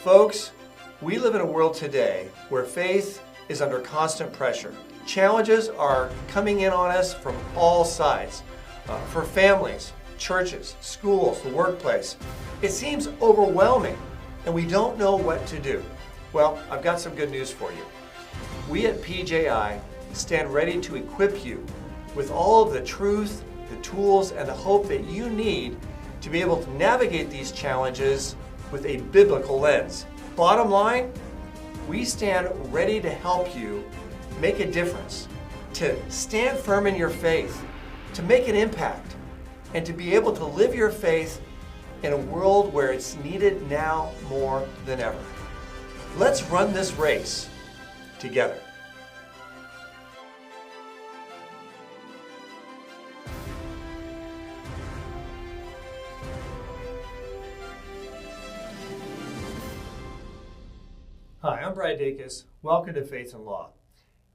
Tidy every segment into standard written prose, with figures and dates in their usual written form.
Folks, we live in a world today where faith is under constant pressure. Challenges are coming in on us from all sides. For families, churches, schools, the workplace, it seems overwhelming and we don't know what to do. Well, I've got some good news for you. We at PJI stand ready to equip you with all of the truth, the tools, and the hope that you need to be able to navigate these challenges with a biblical lens. Bottom line, we stand ready to help you make a difference, to stand firm in your faith, to make an impact, and to be able to live your faith in a world where it's needed now more than ever. Let's run this race together. Hi, I'm Brad Dacus. Welcome to Faith and Law.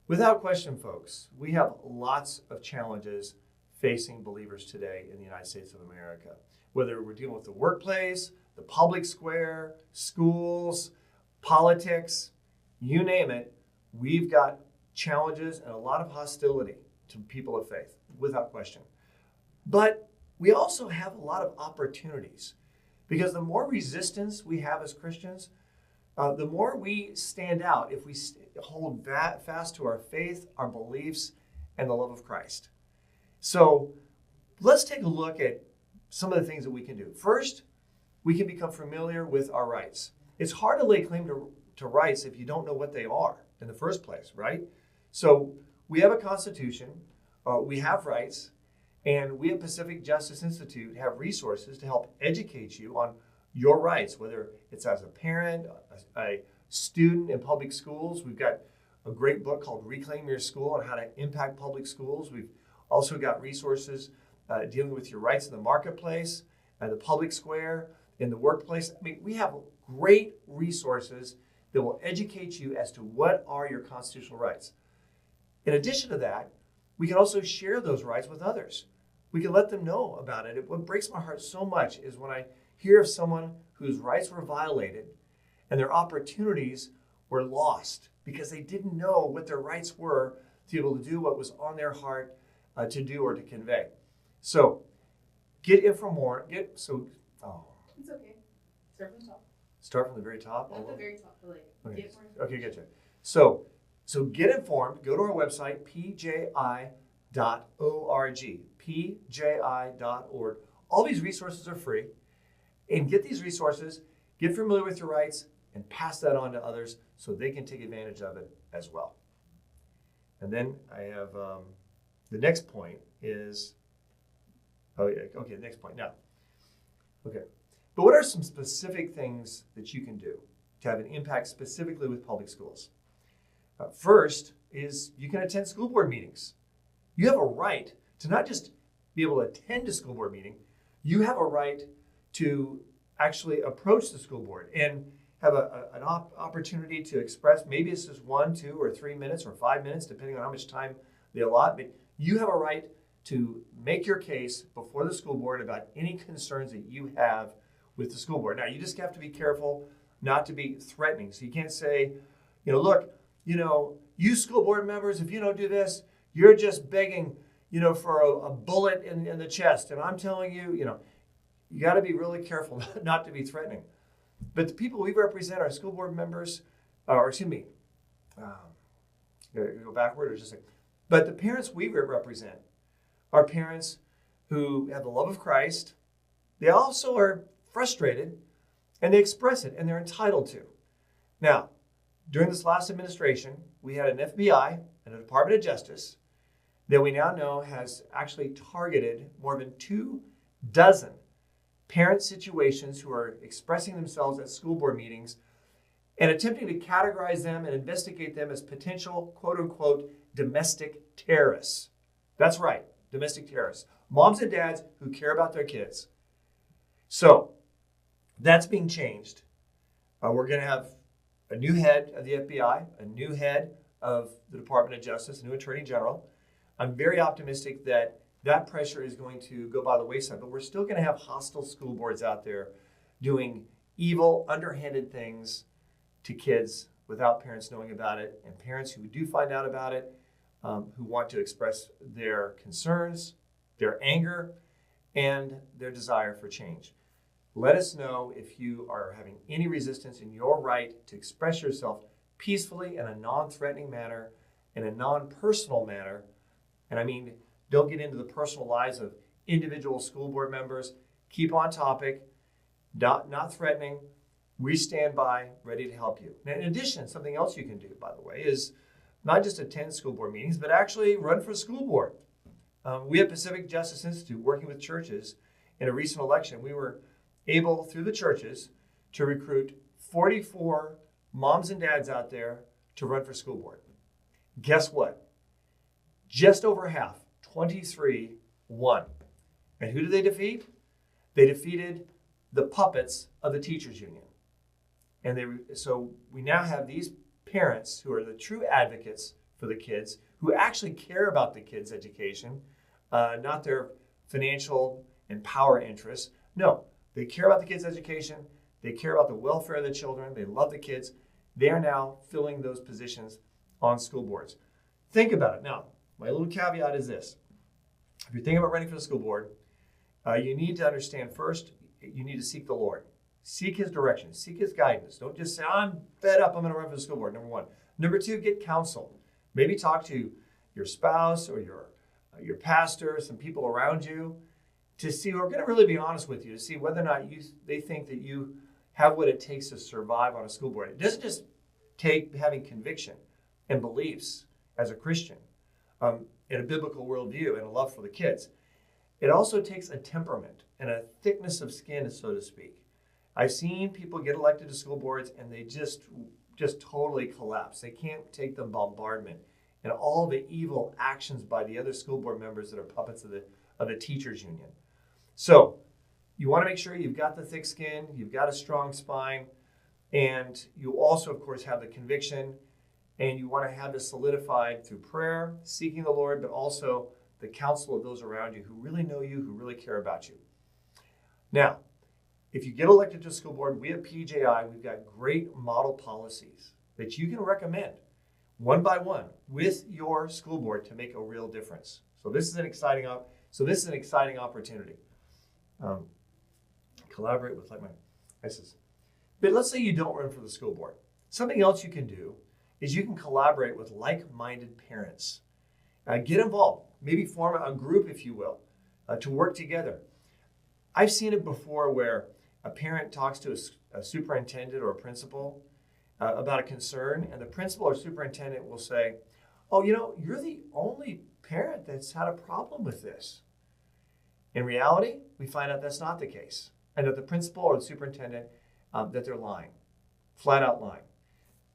Without question, folks, we have lots of challenges facing believers today in the United States of America. Whether we're dealing with the workplace, the public square, schools, politics, you name it, we've got challenges and a lot of hostility to people of faith, without question. But we also have a lot of opportunities because the more resistance we have as Christians, the more we stand out if we hold fast to our faith, our beliefs, and the love of Christ. So let's take a look at some of the things that we can do. First, we can become familiar with our rights. It's hard to lay claim to rights if you don't know what they are in the first place, right? So we have a Constitution, we have rights, and we at Pacific Justice Institute have resources to help educate you on your rights, whether it's as a parent, a student in public schools. We've got a great book called Reclaim Your School on how to impact public schools. We've also got resources dealing with your rights in the marketplace, the public square, in the workplace. I mean, we have great resources that will educate you as to what are your constitutional rights. In addition to that, we can also share those rights with others. We can let them know about it. What breaks my heart so much is when I hear of someone whose rights were violated and their opportunities were lost because they didn't know what their rights were to be able to do what was on their heart to do or to convey. So get info more. It's okay. Start from the top. Start from the very top? Not the very top, but like Okay. get more. Okay, getcha. So get informed. Go to our website, pji.org. pji.org. All these resources are free. And get these resources, get familiar with your rights, and pass that on to others so they can take advantage of it as well. And then I have the next point is, the next point now. Okay, but what are some specific things that you can do to have an impact specifically with public schools? First is you can attend school board meetings. You have a right to not just be able to attend a school board meeting, you have a right to actually approach the school board and have an opportunity to express, maybe it's just 1, 2, or 3 minutes or 5 minutes, depending on how much time they allot, but you have a right to make your case before the school board about any concerns that you have with the school board. Now, you just have to be careful not to be threatening. So you can't say, look, you school board members, if you don't do this, you're just begging, for a bullet in the chest. And I'm telling you, you got to be really careful not to be threatening. But the people we represent, our school board members, go backward or just like, but the parents we represent are parents who have the love of Christ. They also are frustrated and they express it and they're entitled to. Now, during this last administration, we had an FBI and a Department of Justice that we now know has actually targeted more than 24 parent situations who are expressing themselves at school board meetings and attempting to categorize them and investigate them as potential, quote unquote, domestic terrorists. That's right, domestic terrorists. Moms and dads who care about their kids. So that's being changed. We're going to have a new head of the FBI, a new head of the Department of Justice, a new Attorney General. I'm very optimistic that that pressure is going to go by the wayside, but we're still going to have hostile school boards out there doing evil, underhanded things to kids without parents knowing about it, and parents who do find out about it, who want to express their concerns, their anger, and their desire for change. Let us know if you are having any resistance in your right to express yourself peacefully in a non-threatening manner, in a non-personal manner. And I mean, don't get into the personal lives of individual school board members. Keep on topic, not threatening. We stand by, ready to help you. Now, in addition, something else you can do, by the way, is not just attend school board meetings, but actually run for school board. We at Pacific Justice Institute, working with churches in a recent election, we were able, through the churches, to recruit 44 moms and dads out there to run for school board. Guess what? Just over half, 23, won. And who did they defeat? They defeated the puppets of the teachers union. And so we now have these parents who are the true advocates for the kids, who actually care about the kids' education, not their financial and power interests. No, they care about the kids' education. They care about the welfare of the children. They love the kids. They are now filling those positions on school boards. Think about it. Now, my little caveat is this. If you're thinking about running for the school board, you need to understand first, you need to seek the Lord. Seek his direction. Seek his guidance. Don't just say, I'm fed up, I'm going to run for the school board, number one. Number two, get counsel. Maybe talk to your spouse or your pastor, some people around you, to see who are going to really be honest with you, to see whether or not they think that you have what it takes to survive on a school board. It doesn't just take having conviction and beliefs as a Christian, in a biblical worldview and a love for the kids. It also takes a temperament and a thickness of skin, so to speak. I've seen people get elected to school boards and they just totally collapse. They can't take the bombardment and all the evil actions by the other school board members that are puppets of the teachers union. So you want to make sure you've got the thick skin, you've got a strong spine, and you also, of course, have the conviction, and you want to have this solidified through prayer, seeking the Lord, but also the counsel of those around you who really know you, who really care about you. Now, if you get elected to a school board, we at PJI, we've got great model policies that you can recommend one by one with your school board to make a real difference. So this is an exciting opportunity. Collaborate with like-minded. But let's say you don't run for the school board. Something else you can do is you can collaborate with like-minded parents. Get involved. Maybe form a group, if you will, to work together. I've seen it before where a parent talks to a superintendent or a principal about a concern, and the principal or superintendent will say, oh, you're the only parent that's had a problem with this. In reality, we find out that's not the case, and that the principal or the superintendent, that they're lying, flat out lying.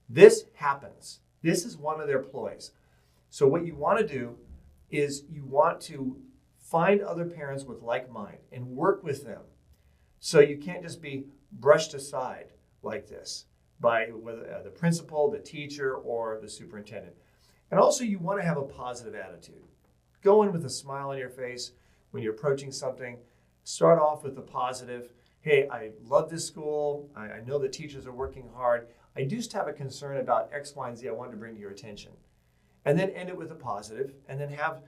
This happens. This is one of their ploys. So what you want to do is you want to find other parents with like mind and work with them. So you can't just be brushed aside like this by whether the principal, the teacher, or the superintendent. And also you want to have a positive attitude. Go in with a smile on your face when you're approaching something. Start off with the positive. Hey, I love this school. I know the teachers are working hard. I do just have a concern about X, Y, and Z I wanted to bring to your attention. And then end it with a positive, and then have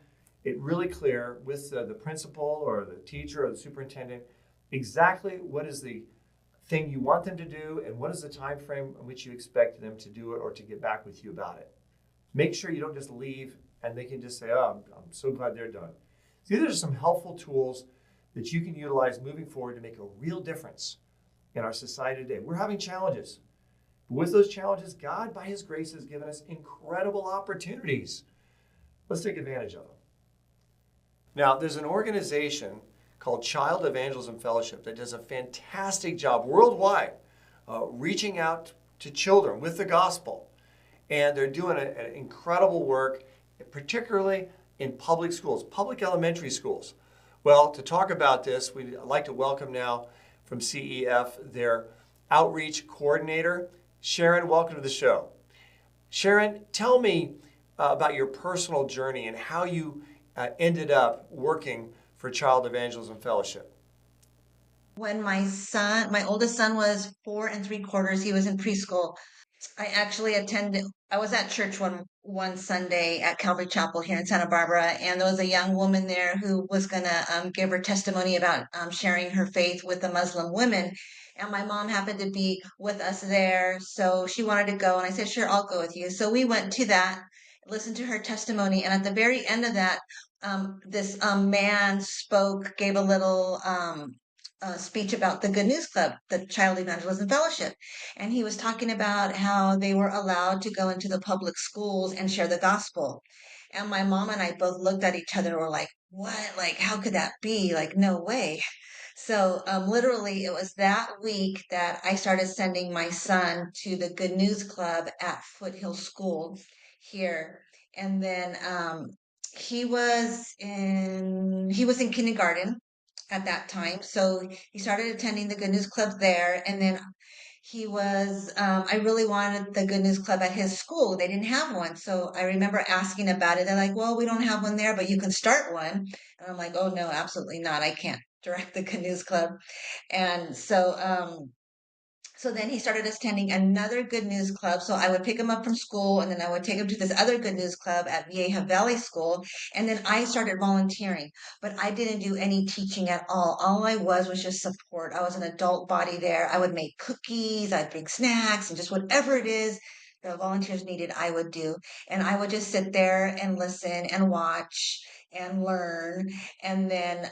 it really clear with the principal or the teacher or the superintendent exactly what is the thing you want them to do and what is the time frame in which you expect them to do it or to get back with you about it. Make sure you don't just leave and they can just say, oh, I'm so glad they're done. So these are some helpful tools that you can utilize moving forward to make a real difference in our society today. We're having challenges. But with those challenges, God, by his grace, has given us incredible opportunities. Let's take advantage of them. Now, there's an organization called Child Evangelism Fellowship that does a fantastic job worldwide reaching out to children with the gospel. And they're doing an incredible work, particularly in public schools, public elementary schools. Well, to talk about this, we'd like to welcome now from CEF their outreach coordinator, Sharon. Welcome to the show. Sharon, tell me about your personal journey and how you ended up working for Child Evangelism Fellowship. When my oldest son was 4 3/4, he was in preschool. I was at church one Sunday at Calvary Chapel here in Santa Barbara, and there was a young woman there who was gonna give her testimony about sharing her faith with the Muslim women. And my mom happened to be with us there, so she wanted to go, and I said, "Sure, I'll go with you." So we went to that, listened to her testimony, and at the very end of that, this man gave a little speech about the Good News Club, the Child Evangelism Fellowship. And he was talking about how they were allowed to go into the public schools and share the gospel. And my mom and I both looked at each other and were like, what? Like, how could that be? Like, no way. So, literally, it was that week that I started sending my son to the Good News Club at Foothill School here. And then he was in kindergarten at that time. So he started attending the Good News Club there. And then I really wanted the Good News Club at his school. They didn't have one. So I remember asking about it. They're like, well, we don't have one there, but you can start one. And I'm like, oh, no, absolutely not. I can't direct the Good News Club. And so then he started attending another Good News Club. So I would pick him up from school, and then I would take him to this other Good News Club at Vieja Valley School. And then I started volunteering, but I didn't do any teaching at all. All I was just support. I was an adult body there. I would make cookies, I'd bring snacks, and just whatever it is the volunteers needed, I would do. And I would just sit there and listen and watch and learn. And then,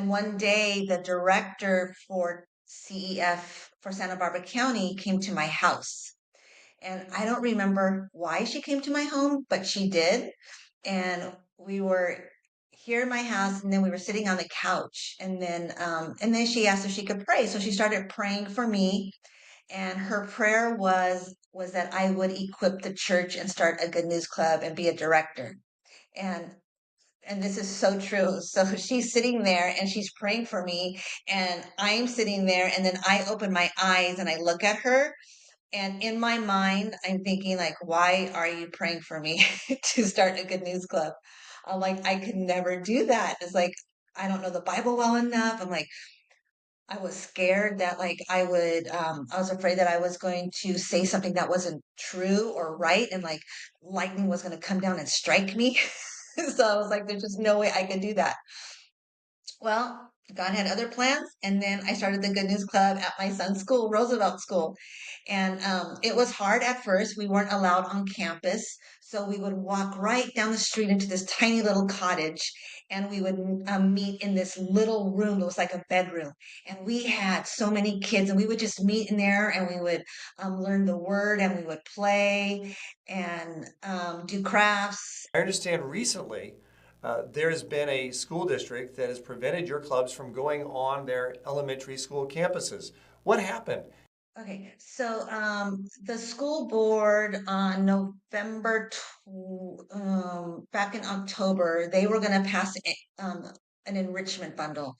one day, the director for CEF for Santa Barbara County came to my house. And I don't remember why she came to my home, but she did. And we were here in my house, and then we were sitting on the couch. And then she asked if she could pray. So she started praying for me. And her prayer was that I would equip the church and start a Good News Club and be a director. And this is so true. So she's sitting there and she's praying for me, and I'm sitting there, and then I open my eyes and I look at her, and in my mind I'm thinking, like, why are you praying for me to start a Good News Club? I'm like, I could never do that. It's like, I don't know the Bible well enough. I'm like, I was scared that, like, I was afraid that I was going to say something that wasn't true or right, and like lightning was going to come down and strike me. So I was like, there's just no way I could do that. Well, God had other plans, and then I started the Good News Club at my son's school, Roosevelt School. And it was hard at first. We weren't allowed on campus, so we would walk right down the street into this tiny little cottage, and we would meet in this little room. It was like a bedroom, and we had so many kids, and we would just meet in there, and we would learn the word, and we would play and do crafts. I understand recently there has been a school district that has prevented your clubs from going on their elementary school campuses. What happened? Okay, so the school board on back in October, they were going to pass an enrichment bundle,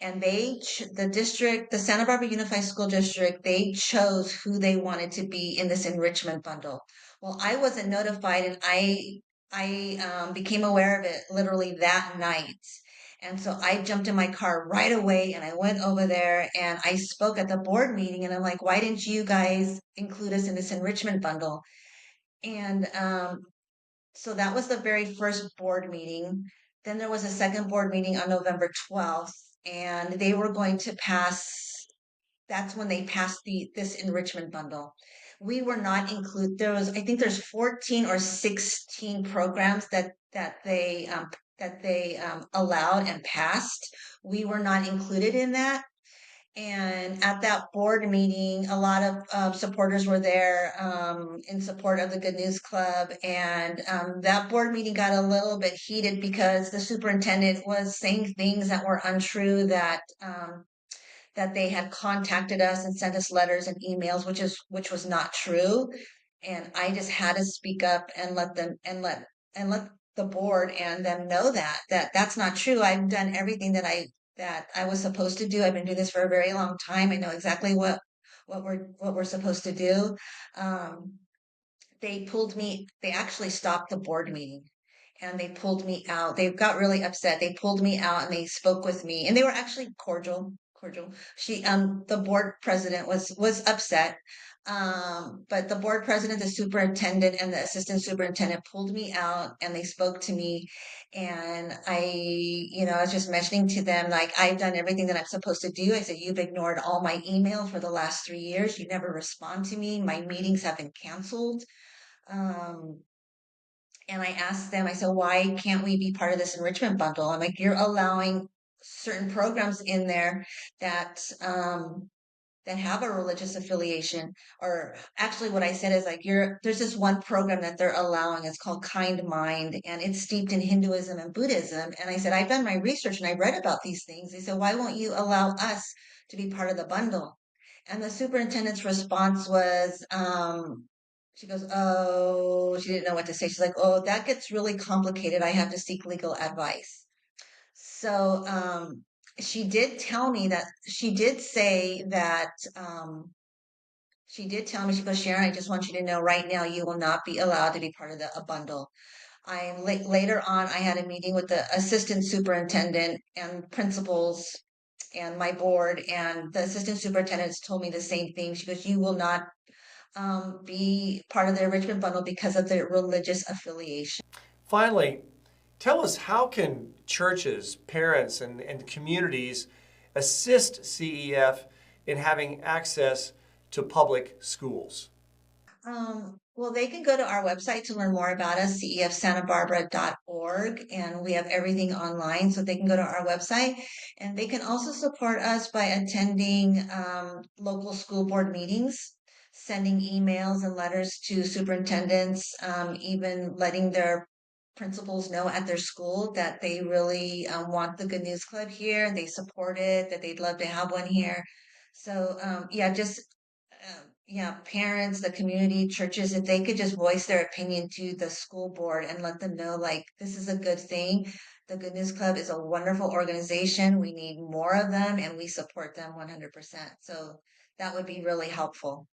and the Santa Barbara Unified School District, they chose who they wanted to be in this enrichment bundle. Well, I wasn't notified, and I became aware of it literally that night. And so I jumped in my car right away, and I went over there and I spoke at the board meeting, and I'm like, why didn't you guys include us in this enrichment bundle? And so that was the very first board meeting. Then there was a second board meeting on November 12th, and they were going to that's when they passed this enrichment bundle. We were not included. I think there's 14 or 16 programs that they allowed and passed. We were not included in that. And at that board meeting, a lot of supporters were there in support of the Good News Club. And that board meeting got a little bit heated because the superintendent was saying things that were untrue, that they had contacted us and sent us letters and emails, which was not true. And I just had to speak up and let the board and them know that that's not true. I've done everything that I was supposed to do. I've been doing this for a very long time. I know exactly what we're supposed to do. They actually stopped the board meeting, and they pulled me out. They got really upset. They pulled me out and they spoke with me, and they were actually cordial, cordial. The board president was upset. But the board president, the superintendent, and the assistant superintendent pulled me out and they spoke to me. And I was just mentioning to them, like, I've done everything that I'm supposed to do. I said, you've ignored all my emails for the last 3 years. You never respond to me. My meetings have been canceled. Um, and I asked them, I said, why can't we be part of this enrichment bundle? I'm like, you're allowing certain programs in there that that have a religious affiliation. Or actually what I said is like, there's this one program that they're allowing, it's called Kind Mind, and it's steeped in Hinduism and Buddhism. And I said, I've done my research and I read about these things. They said, why won't you allow us to be part of the bundle? And the superintendent's response was, she goes, oh, she didn't know what to say. She's like, oh, that gets really complicated. I have to seek legal advice. So she did tell me that she did say that she did tell me, she goes, Sharon, I just want you to know right now you will not be allowed to be part of a bundle. Later on, I had a meeting with the assistant superintendent and principals and my board, and the assistant superintendent told me the same thing. She goes, you will not be part of the enrichment bundle because of the religious affiliation. Finally, tell us, how can churches, parents, and communities assist CEF in having access to public schools? Well, they can go to our website to learn more about us, cefsantabarbara.org, and we have everything online, so they can go to our website. And they can also support us by attending local school board meetings, sending emails and letters to superintendents, even letting their principals know at their school that they really want the Good News Club here and they support it, that they'd love to have one here. So, parents, the community, churches, if they could just voice their opinion to the school board and let them know, like, this is a good thing. The Good News Club is a wonderful organization. We need more of them and we support them 100%. So that would be really helpful.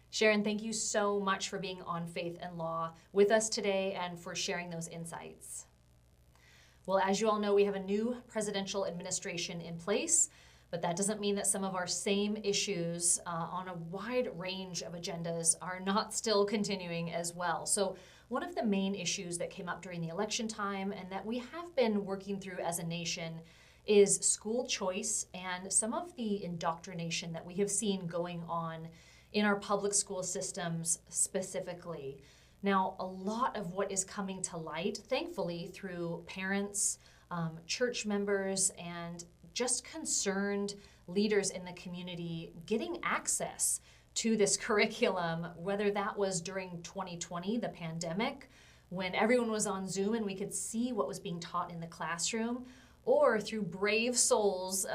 Sharon, thank you so much for being on Faith and Law with us today and for sharing those insights. Well, as you all know, we have a new presidential administration in place, but that doesn't mean that some of our same issues on a wide range of agendas are not still continuing as well. So one of the main issues that came up during the election time and that we have been working through as a nation is school choice and some of the indoctrination that we have seen going on in our public school systems specifically. Now, a lot of what is coming to light, thankfully, through parents, church members, and just concerned leaders in the community getting access to this curriculum, whether that was during 2020, the pandemic, when everyone was on Zoom and we could see what was being taught in the classroom, or through brave souls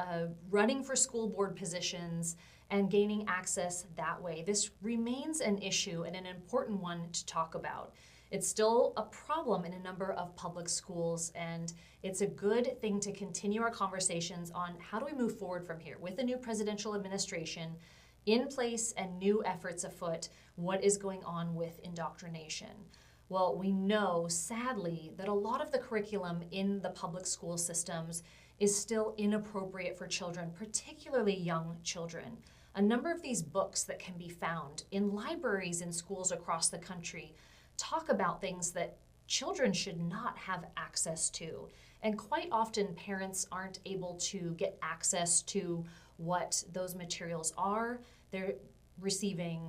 running for school board positions and gaining access that way. This remains an issue and an important one to talk about. It's still a problem in a number of public schools, and it's a good thing to continue our conversations on how do we move forward from here with a new presidential administration in place and new efforts afoot. What is going on with indoctrination? Well, we know, sadly, that a lot of the curriculum in the public school systems is still inappropriate for children, particularly young children. A number of these books that can be found in libraries in schools across the country talk about things that children should not have access to. And quite often parents aren't able to get access to what those materials are. They're receiving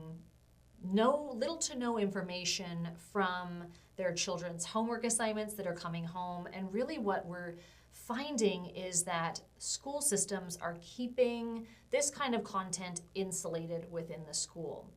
little to no information from their children's homework assignments that are coming home. And really what we're finding is that school systems are keeping this kind of content insulated within the school.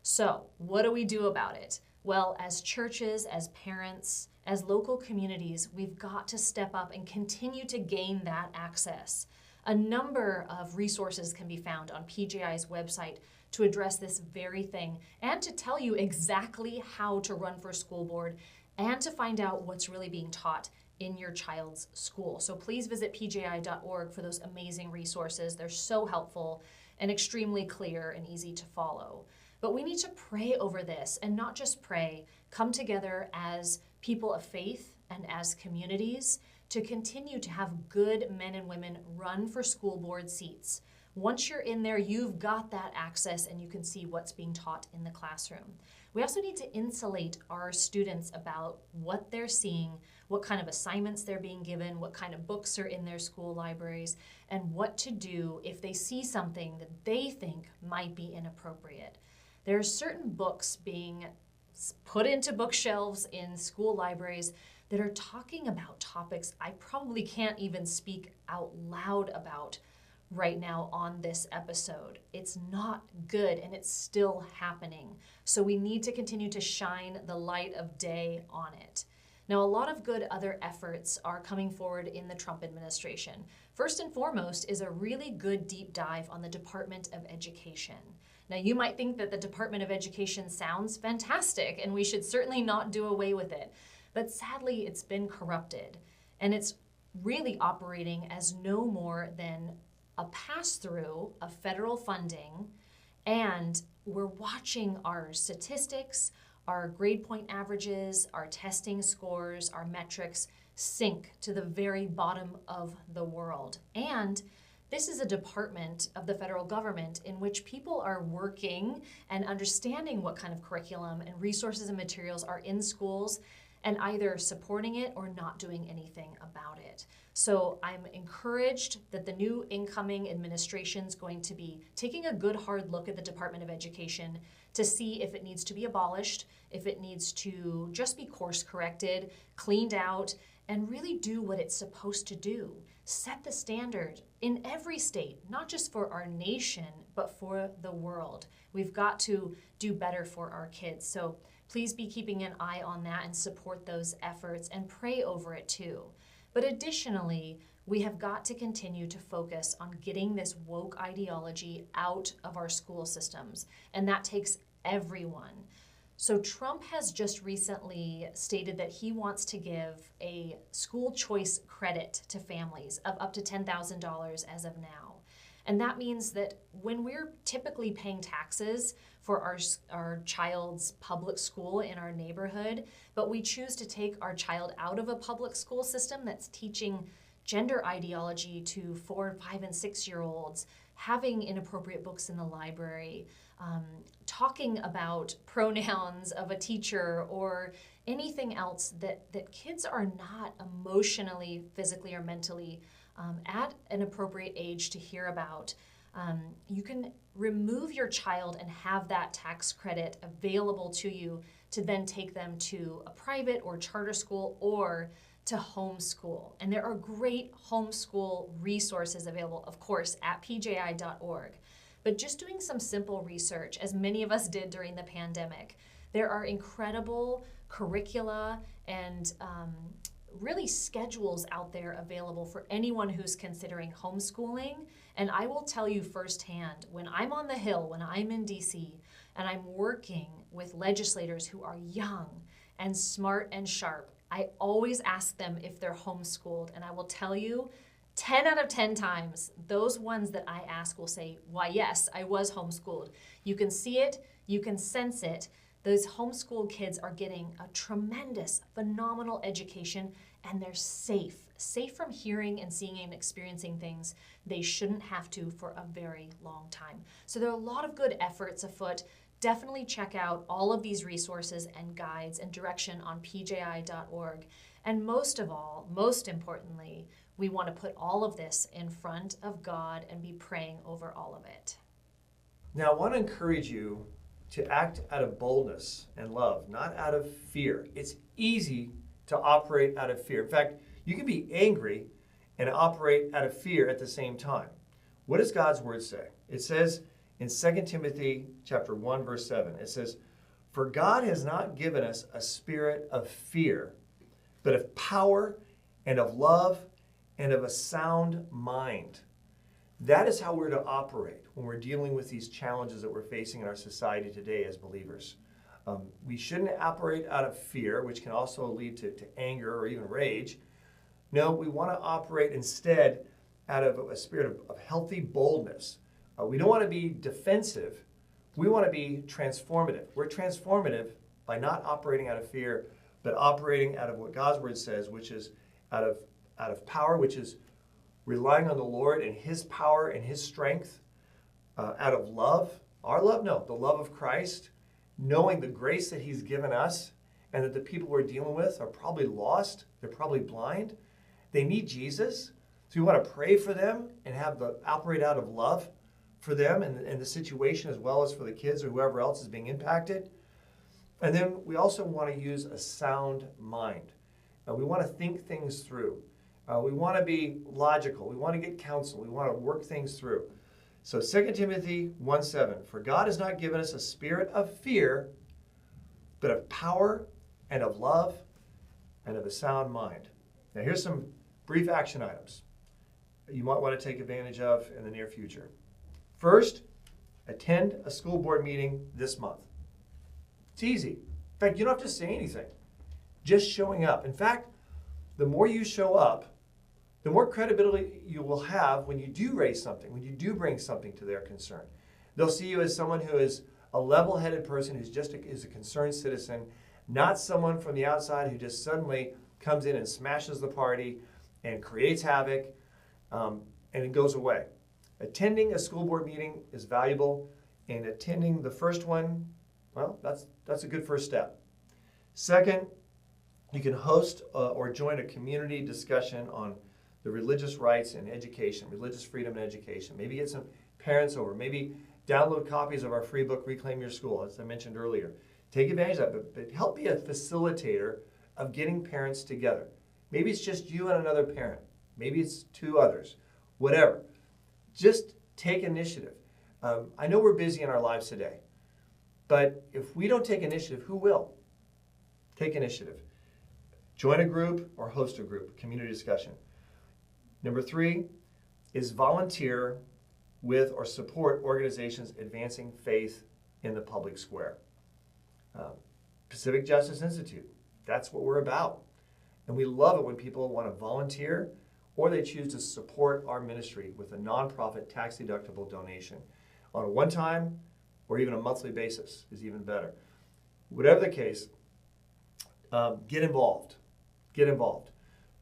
So what do we do about it? Well, as churches, as parents, as local communities, we've got to step up and continue to gain that access. A number of resources can be found on PJI's website to address this very thing and to tell you exactly how to run for school board and to find out what's really being taught in your child's school. So please visit pji.org for those amazing resources. They're so helpful and extremely clear and easy to follow. But we need to pray over this, and not just pray, come together as people of faith and as communities to continue to have good men and women run for school board seats. Once you're in there, you've got that access and you can see what's being taught in the classroom. We also need to insulate our students about what they're seeing, what kind of assignments they're being given, what kind of books are in their school libraries, and what to do if they see something that they think might be inappropriate. There are certain books being put into bookshelves in school libraries that are talking about topics I probably can't even speak out loud about right now on this episode. It's not good and it's still happening. So we need to continue to shine the light of day on it. Now, a lot of good other efforts are coming forward in the Trump administration. First and foremost is a really good deep dive on the Department of Education. Now, you might think that the Department of Education sounds fantastic and we should certainly not do away with it. But sadly, it's been corrupted and it's really operating as no more than a pass-through of federal funding, and we're watching our statistics, our grade point averages, our testing scores, our metrics sink to the very bottom of the world. And this is a department of the federal government in which people are working and understanding what kind of curriculum and resources and materials are in schools and either supporting it or not doing anything about it. So I'm encouraged that the new incoming administration is going to be taking a good hard look at the Department of Education to see if it needs to be abolished, if it needs to just be course corrected, cleaned out, and really do what it's supposed to do. Set the standard in every state, not just for our nation, but for the world. We've got to do better for our kids. So please be keeping an eye on that and support those efforts and pray over it too. But additionally, we have got to continue to focus on getting this woke ideology out of our school systems, and that takes everyone. So Trump has just recently stated that he wants to give a school choice credit to families of up to $10,000 as of now. And that means that when we're typically paying taxes for our child's public school in our neighborhood, but we choose to take our child out of a public school system that's teaching gender ideology to 4, 5, and 6-year-olds, having inappropriate books in the library, talking about pronouns of a teacher or anything else that kids are not emotionally, physically, or mentally at an appropriate age to hear about. You can remove your child and have that tax credit available to you to then take them to a private or charter school or to homeschool. And there are great homeschool resources available, of course, at pji.org. But just doing some simple research, as many of us did during the pandemic, there are incredible curricula and really schedules out there available for anyone who's considering homeschooling. And I will tell you firsthand, when I'm on the Hill, when I'm in DC, and I'm working with legislators who are young and smart and sharp, I always ask them if they're homeschooled. And I will tell you, 10 out of 10 times, those ones that I ask will say, why, yes, I was homeschooled. You can see it, you can sense it. Those homeschooled kids are getting a tremendous, phenomenal education, and they're safe from hearing and seeing and experiencing things they shouldn't have to for a very long time. So there are a lot of good efforts afoot. Definitely check out all of these resources and guides and direction on pji.org. And most of all, most importantly, we want to put all of this in front of God and be praying over all of it. Now, I want to encourage you to act out of boldness and love, not out of fear. It's easy to operate out of fear. In fact, you can be angry and operate out of fear at the same time. What does God's word say? It says in 2 Timothy chapter 1, verse 7, it says, "For God has not given us a spirit of fear, but of power and of love and of a sound mind." That is how we're to operate when we're dealing with these challenges that we're facing in our society today as believers. We shouldn't operate out of fear, which can also lead to anger or even rage. No, we want to operate instead out of a spirit of healthy boldness. We don't want to be defensive. We want to be transformative. We're transformative by not operating out of fear, but operating out of what God's word says, which is out of out of power, which is relying on the Lord and His power and His strength, out of love. Our love? No, the love of Christ, knowing the grace that He's given us, and that the people we're dealing with are probably lost, they're probably blind, they need Jesus. So we want to pray for them and operate out of love for them and the situation, as well as for the kids or whoever else is being impacted. And then we also want to use a sound mind. We want to think things through. We want to be logical. We want to get counsel. We want to work things through. So 2 Timothy 1:7, for God has not given us a spirit of fear, but of power and of love and of a sound mind. Now here's some brief action items you might want to take advantage of in the near future. First, attend a school board meeting this month. It's easy. In fact, you don't have to say anything. Just showing up. In fact, the more you show up, the more credibility you will have when you do raise something, when you do bring something to their concern. They'll see you as someone who is a level-headed person who's is a concerned citizen, not someone from the outside who just suddenly comes in and smashes the party and creates havoc, and it goes away. Attending a school board meeting is valuable, and attending the first one, well, that's a good first step. Second, you can host or join a community discussion on the religious rights and education, religious freedom and education. Maybe get some parents over. Maybe download copies of our free book, Reclaim Your School, as I mentioned earlier. Take advantage of that, but help be a facilitator of getting parents together. Maybe it's just you and another parent. Maybe it's 2 others. Whatever. Just take initiative. I know we're busy in our lives today, but if we don't take initiative, who will? Take initiative. Join a group or host a group, community discussion. Number 3 is volunteer with or support organizations advancing faith in the public square. Pacific Justice Institute, that's what we're about. And we love it when people want to volunteer or they choose to support our ministry with a nonprofit tax-deductible donation on a one-time or even a monthly basis is even better. Whatever the case, get involved. Get involved.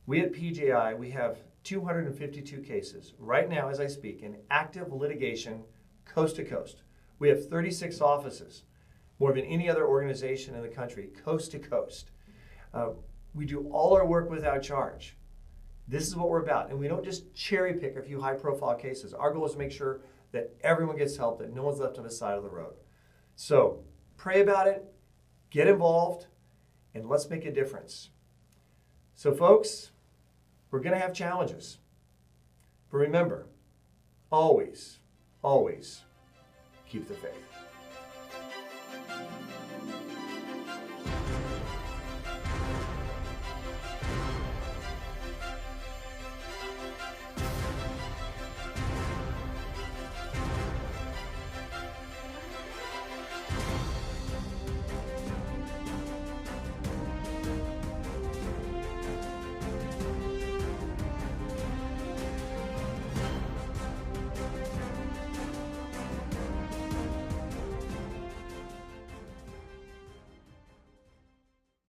We at PJI, we have 252 cases right now as I speak in active litigation coast to coast. We have 36 offices, more than any other organization in the country, coast to coast. We do all our work without charge. This is what we're about. And we don't just cherry pick a few high profile cases. Our goal is to make sure that everyone gets help, that no one's left on the side of the road. So pray about it, get involved, and let's make a difference. So folks, we're going to have challenges. But remember, always, always keep the faith.